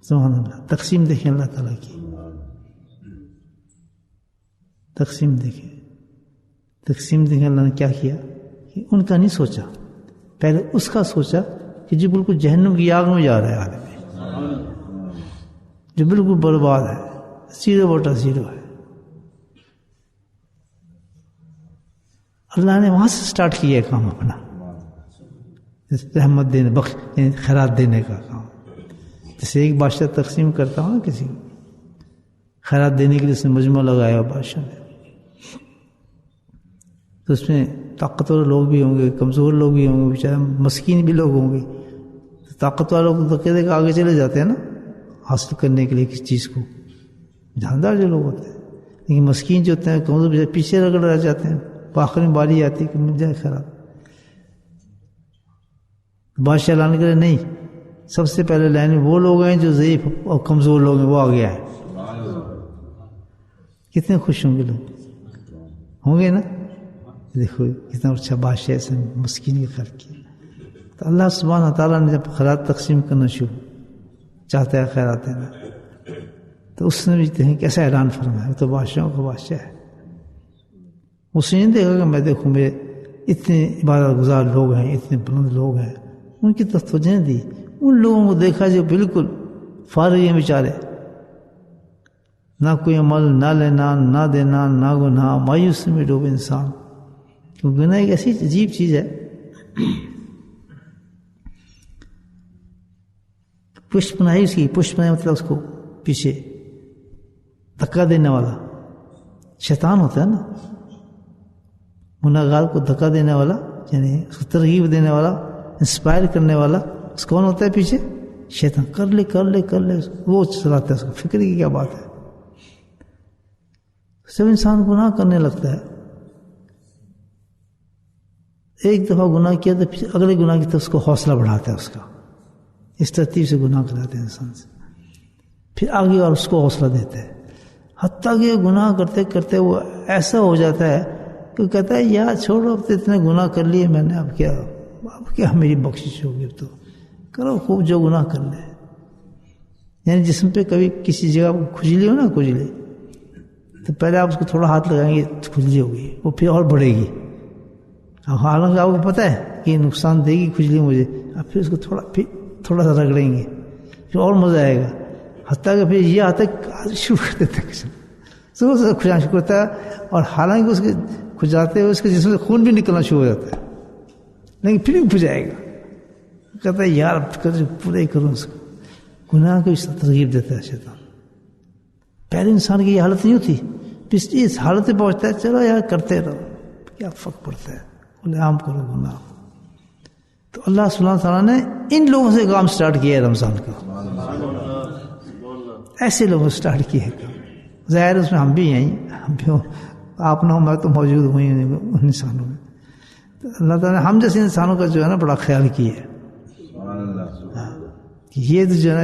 سبحان اللہ. تقسیم دیکھیں اللہ تعالیٰ کی، تقسیم دیکھیں، تقسیم دیکھیں اللہ نے کیا کیا کہ ان کا نہیں سوچا، پہلے اس کا سوچا کہ جو بالکل جہنم کی آگ میں جا رہا ہے آدمی، جو بالکل برباد ہے، 0/0 ہے. اللہ نے وہاں سے سٹارٹ کیا ہے کام اپنا، رحمت دینے، خیرات دینے کا کام. جیسے ایک بادشاہ تقسیم کرتا ہوں نا کسی کو خیرات دینے کے لیے، اس نے مجمع لگایا بادشاہ نے، تو اس میں طاقتور لوگ بھی ہوں گے، کمزور لوگ بھی ہوں گے، بیچارے مسکین بھی لوگ ہوں گے. تو طاقت والوں کو تو کہتے کہ آگے چلے جاتے ہیں نا حاصل کرنے کے لیے کسی چیز کو، جاندار جو لوگ ہوتے ہیں. لیکن مسکین جو ہوتے ہیں کمزور پیچھے رگڑ رہ جاتے ہیں، آخر میں باری آتی ہے کہ مل جائے خیرات. بادشاہ لانے کے لیے نہیں، سب سے پہلے لائن میں وہ لوگ ہیں جو ضعیف اور کمزور لوگ ہیں، وہ آ گیا ہے. کتنے خوش ہوں گے لوگ، ہوں گے نا. دیکھو کتنا اچھا بادشاہ سے مسکین کے خیر کیا. تو اللہ سبحانہ تعالیٰ نے جب خیرات تقسیم کرنا شروع چاہتا ہے خیرات دینا، تو اس نے بھی دیکھیں کیسا اعلان فرمایا. وہ تو بادشاہوں کا بادشاہ ہے. اس نے نہیں دیکھا کہ میں دیکھوں میرے اتنے عبادت گزار لوگ ہیں، اتنے بلند لوگ ہیں، ان کی طرف توجہ دی. ان لوگوں کو دیکھا جو بالکل فارغ ہیں بیچارے، نہ کوئی عمل، نہ لینا نہ دینا، نہ گناہ، مایوسی میں ڈوبے انسان. کیونکہ گناہ ایک ایسی عجیب چیز ہے، پشت پناہی اس کی، پشت پناہی مطلب اس کو پیچھے دھکا دینے والا شیطان ہوتا ہے نا. گناہ گار کو دھکا دینے والا، یعنی اس کو ترغیب دینے والا، انسپائر کرنے والا اس کون ہوتا ہے پیچھے؟ شیطان. کر لے کر لے کر لے، وہ چلاتا ہے اس کو. فکر کی کیا بات ہے. جب انسان گناہ کرنے لگتا ہے، ایک دفعہ گناہ کیا تو پھر اگلے گناہ کی طرف اس کو حوصلہ بڑھاتا ہے اس کا. اس ترتیب سے گناہ کراتے ہیں انسان سے، پھر آگے اور اس کو حوصلہ دیتے ہیں، حتیٰ کہ گناہ کرتے کرتے وہ ایسا ہو جاتا ہے کہ کہتا ہے یار چھوڑو، اب تو اتنے گناہ کر لیے میں نے، اب کیا میری بخشش ہوگی، اب تو کرو خوب جو گناہ کر لے. یعنی جسم پہ کبھی کسی جگہ کھجلی ہو نا، کھجلی، تو پہلے آپ اس کو تھوڑا ہاتھ لگائیں گے کھجلی ہوگی، وہ پھر اور بڑھے گی. اب حالانکہ آپ کو پتہ ہے کہ نقصان دے گی کھجلی مجھے، اب پھر اس کو تھوڑا سا رگڑیں گے، پھر اور مزہ آئے گا. حتیٰ کہ پھر یہ آتا ہے شروع کر دیتا ہے صبح سے کھجانا شروع کرتا ہے، اور حالانکہ اس کے کھجاتے ہوئے اس کے جسم سے خون بھی نکلنا شروع ہو جاتا ہے، لیکن پھر بھی کھجائے گا. کہتا ہے یار پورے کروں اس کو. گناہ کو اس ترغیب دیتا ہے شیطان. پہلے انسان کی یہ حالت نہیں ہوتی، پھر اس حالت پہ پہنچتا ہے چلو یار کرتے رہو، کیا فرق پڑتا ہے، بولے عام کرو گناہ. تو اللہ سبحانہ تعالیٰ نے ان لوگوں سے کام سٹارٹ کیا ہے رمضان کا. ایسے لوگوں سے سٹارٹ کیا ہے کام. ظاہر اس میں ہم بھی ہیں، ہم بھی آپ نہ ہو میں تو موجود ہوئی ان انسانوں میں. تو اللہ تعالیٰ نے ہم جیسے انسانوں کا جو ہے نا بڑا خیال کیا ہے. یہ تو جو ہے نا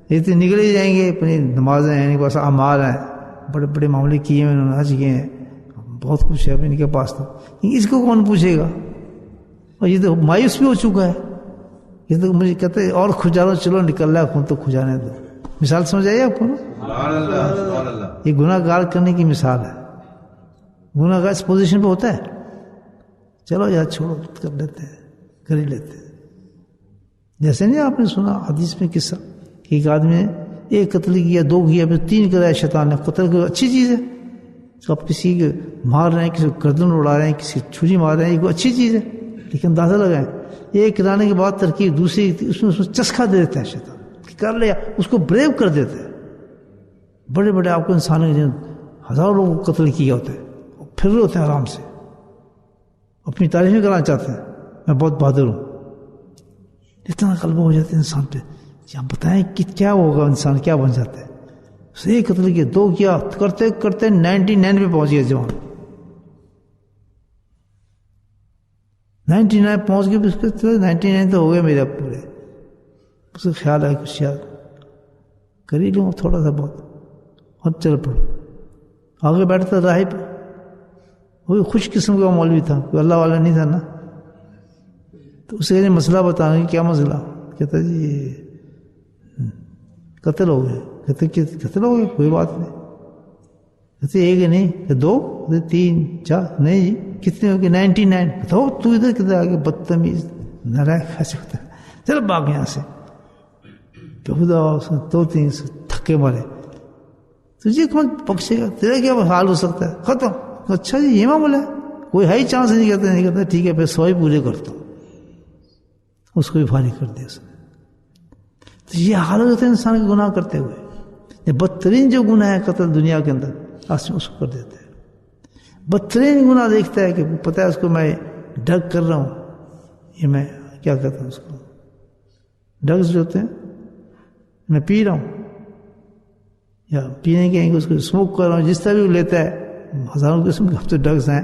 یہ تو نکل ہی جائیں گے، اپنی نمازیں ہیں، ان کے پاس اعمال ہیں، بڑے بڑے معاملے کیے ہیں انہوں نے، حج کیے ہیں، بہت کچھ ہے ان کے پاس. تو اس کو کون پوچھے گا؟ اور یہ تو مایوس بھی ہو چکا ہے. یہ تو مجھے کہتے ہیں اور کھجا لو، چلو نکل رہا ہے خون تو کھجانے دو. مثال سمجھ آئی آپ کو نا؟ یہ گناہ گار کرنے کی مثال ہے. گناہ گار اس پوزیشن پہ ہوتا ہے، چلو یار چھوڑو کر لیتے ہیں، کر ہی لیتے ہیں. جیسے نہیں آپ نے سنا حدیث میں قصہ کہ ایک آدمی نے ایک قتل کیا، 2 کیا، پھر 3 کرایا. شیطان نے قتل کو اچھی چیز ہے، آپ کسی کو مار رہے ہیں، کسی کو گردن اڑا رہے ہیں، کسی کو چھری مار رہے ہیں، یہ کوئی اچھی چیز ہے. لیکن اندازہ لگائیں ایک کرانے کے بعد ترکیب دوسری، اس میں چسکا دے دیتا ہے شیطان کہ کر لیا، اس کو بریو کر دیتا ہے. بڑے بڑے آپ کو انسانوں کے ہزاروں لوگوں کو قتل کیا ہوتا ہے، پھر رہے ہوتے ہیں آرام سے، اپنی تعریفیں کرانا چاہتے ہیں میں بہت بہادر ہوں. اتنا غلبہ ہو جاتا ہے انسان پہ. آپ بتائیں کہ کیا ہوگا، انسان کیا بن جاتا ہے. اسے ایک قتل کیا، 2 کیا، کرتے کرتے 99 پہ پہنچ گیا جوان. 99 پہنچ گئے، اس کے 99 تو ہو گئے میرے پورے. اس کا خیال ہے کچھ یاد کر ہی لوں تھوڑا سا بہت، اور چل پڑو. آگے بیٹھتا راہب، وہ خوش قسم کا مولوی تھا، کوئی اللہ والا نہیں تھا نا. تو اسے مسئلہ بتانا کہ کیا مسئلہ؟ کہتا جی قتل ہو گئے. کہتے قتل ہو گئے, کوئی بات نہیں. کہتے ایک نہیں, کہ دو, کہتے 3 4, نہیں جی کتنے ہو گئے 99. کہتے ہو تو ادھر کدھر آگے بدتمیز نالائق ایسے ہوتا ہے, چل بھاگ یہاں سے. کہ خدا 2-3 تھکے مارے, تجھے کون بخشے گا, تیرا کیا حال ہو سکتا ہے, ختم. اچھا جی یہ معاملہ ہے, کوئی ہے ہی چانس نہیں کہتا, نہیں کہتا ٹھیک ہے پھر 100 ہی پورے کرتا ہوں. اس کو بھی فارغ کر دیا اس نے. تو یہ حالت ہوتا ہے انسان کے گناہ کرتے ہوئے. یہ بدترین جو گناہ ہے قتل دنیا کے اندر, آسم اس کو کر دیتے ہیں. بدترین گناہ دیکھتا ہے کہ پتہ ہے اس کو میں ڈرگ کر رہا ہوں, یہ میں کیا کہتا ہوں اس کو, ڈرگز جو ہوتے ہیں, میں پی رہا ہوں یا پینے کے اس کو اسموک کر رہا ہوں, جس طرح بھی وہ لیتا ہے, ہزاروں قسم کے اب تو ڈرگز ہیں,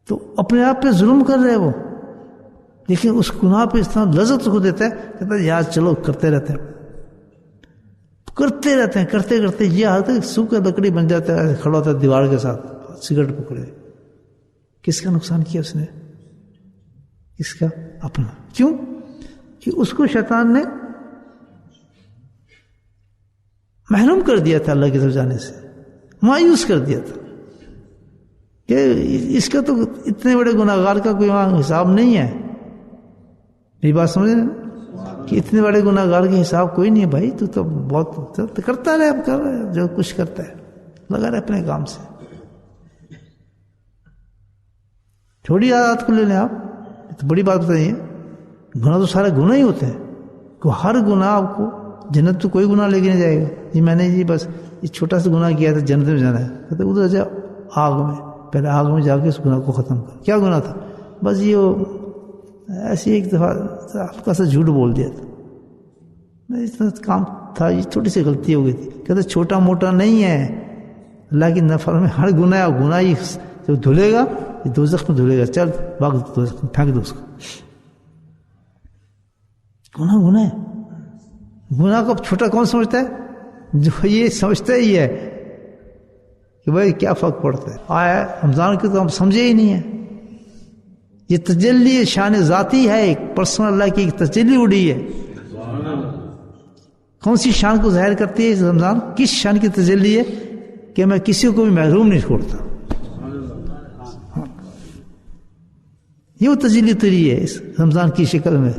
تو اپنے آپ پہ ظلم کر رہے وہ. لیکن اس گناہ پہ اس طرح لذت کو دیتا ہے, کہتا ہے یار چلو کرتے رہتے ہیں, کرتے رہتے ہیں, کرتے کرتے یہ حالت ہے سوکھا لکڑی بن جاتا ہے, ایسے کھڑا ہوتا ہے دیوار کے ساتھ, سگریٹ پکڑے. کس کا نقصان کیا اس نے؟ اس کا اپنا. کیوں کہ اس کو شیطان نے محروم کر دیا تھا اللہ کی طرف جانے سے, مایوس کر دیا تھا کہ اس کا تو اتنے بڑے گناہگار کا کوئی وہاں حساب نہیں ہے. یہ بات سمجھ رہے ہیں کہ اتنے بڑے گناہگار کے حساب کوئی نہیں ہے بھائی, تو بہت کرتا رہے, اب کر رہے جو کچھ کرتا ہے, لگا رہے اپنے کام سے. چھوڑی عادت کو لے لیں آپ, تو بڑی بات بتائیے. گناہ تو سارے گناہ ہی ہوتے ہیں, کہ ہر گناہ آپ کو, جنت تو کوئی گناہ لے کے نہیں جائے گا. جی میں نے جی بس یہ چھوٹا سا گناہ کیا تھا, جنت میں جانا ہے, کہتے ادھر جا آگ میں, پہلے آگ میں جا کے اس گناہ کو ختم کر. کیا گناہ تھا؟ بس یہ ایسی ایک دفعہ ہلکا سا جھوٹ بول دیا تھا, اتنا کام تھا, یہ چھوٹی سی غلطی ہو گئی تھی. کہتے چھوٹا موٹا نہیں ہے, اللہ کی نفرمانی میں ہر گناہ گناہ ہی جو دھلے گا, یہ دوزخ میں دھلے گا. چل بھاگ دوزخ میں پھینک دو اس کو. گناہ ہے. گناہ کو چھوٹا کون سمجھتا ہے؟ جو یہ سمجھتا ہی ہے کہ بھائی کیا فرق پڑتا ہے. آیا رمضان کی تو ہم سمجھے ہی نہیں ہے. یہ تجلی شان ذاتی ہے, ایک پرسنل اللہ کی ایک تجلی اڑی ہے. کون سی شان کو ظاہر کرتی ہے رمضان؟ کس شان کی تجلی ہے کہ میں کسی کو بھی محروم نہیں چھوڑتا. یہ وہ تجلی اتری ہے اس رمضان کی شکل میں.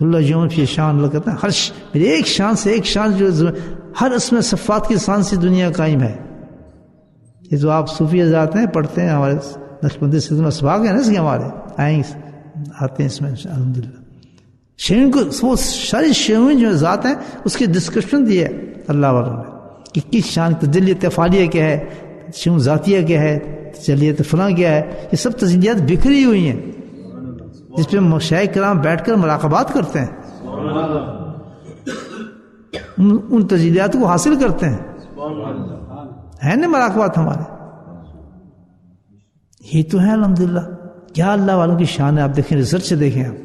اللہ یوم فی شان, اللہ کہتا ہے ہر میری ایک شان سے ایک شان, جو ہر اس میں صفات کی شان سے دنیا قائم ہے. یہ جو آپ صوفی حضرات ہیں پڑھتے ہیں, ہمارے نقشبندی سے اسباق ہیں نا اس کے, ہمارے آئیں آتے ہیں اس میں الحمدللہ. شیئن کو وہ ساری شیئن جو ذات ہیں اس کی ڈسکرپشن دی ہے اللہ والوں نے کہ کس شان تجلیت فعالیہ کیا ہے, شیئن ذاتیہ کیا ہے, تجلیت فلاں کیا ہے. یہ سب تجلیات بکھری ہوئی ہیں جس پہ مشائخ کرام بیٹھ کر مراقبات کرتے ہیں, ان تجلیات کو حاصل کرتے ہیں. ہے نا مراقبات ہمارے, یہ تو ہے الحمدللہ. کیا اللہ والوں کی شان ہے. آپ دیکھیں, ریسرچ سے دیکھیں آپ.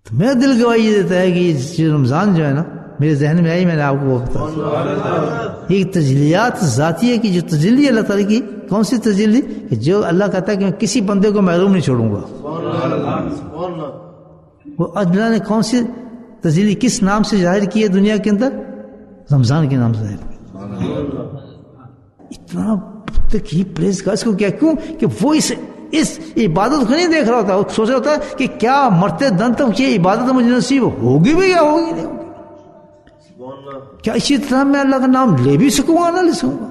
تو میرا دل گواہی یہ دیتا ہے کہ رمضان جو ہے نا, میرے ذہن میں آئی, میں نے آپ کو بتایا, یہ تجلیات ذاتیہ کی جو تجلی ہے اللہ تعالیٰ کی, کون سی تجلی کہ جو اللہ کہتا ہے کہ میں کسی بندے کو محروم نہیں چھوڑوں گا. وہ اللہ نے کون سی تجلی کس نام سے ظاہر کی ہے دنیا کے اندر؟ رمضان کے نام سے ظاہر کی. اتنا تک ہی پریز کا اس کو کیا, کیوں کہ وہ اس عبادت کو نہیں دیکھ رہا ہوتا, وہ سوچ رہا ہوتا ہے کہ کیا مرتے دن تک یہ عبادت مجھے نصیب ہوگی بھی یا ہوگی نہیں ہوگی, کیا اسی طرح میں اللہ کا نام لے بھی سکوں گا نہ لے سکوں گا.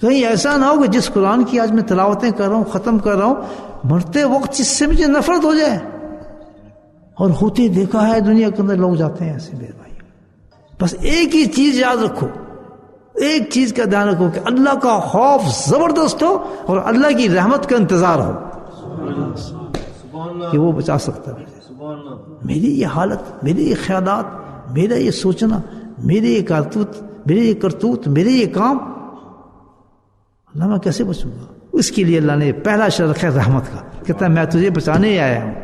کہیں ایسا نہ ہو کہ جس قرآن کی آج میں تلاوتیں کر رہا ہوں, ختم کر رہا ہوں, مرتے وقت جس سے مجھے نفرت ہو جائے. اور ہوتے دیکھا ہے دنیا کے اندر لوگ جاتے ہیں ایسے میرے بھائی. بس ایک ہی چیز یاد رکھو, ایک چیز کا دھیان رکھو کہ اللہ کا خوف زبردست ہو اور اللہ کی رحمت کا انتظار ہو کہ وہ بچا سکتا ہے. میری یہ حالت, میرے یہ خیالات, میرا یہ سوچنا, میرے یہ کرتوت, میرے یہ کام, اللہ میں کیسے بچوں گا؟ اس کے لیے اللہ نے پہلا شرط رکھا رحمت کا, کہتا ہے میں تجھے بچانے ہی آیا ہوں.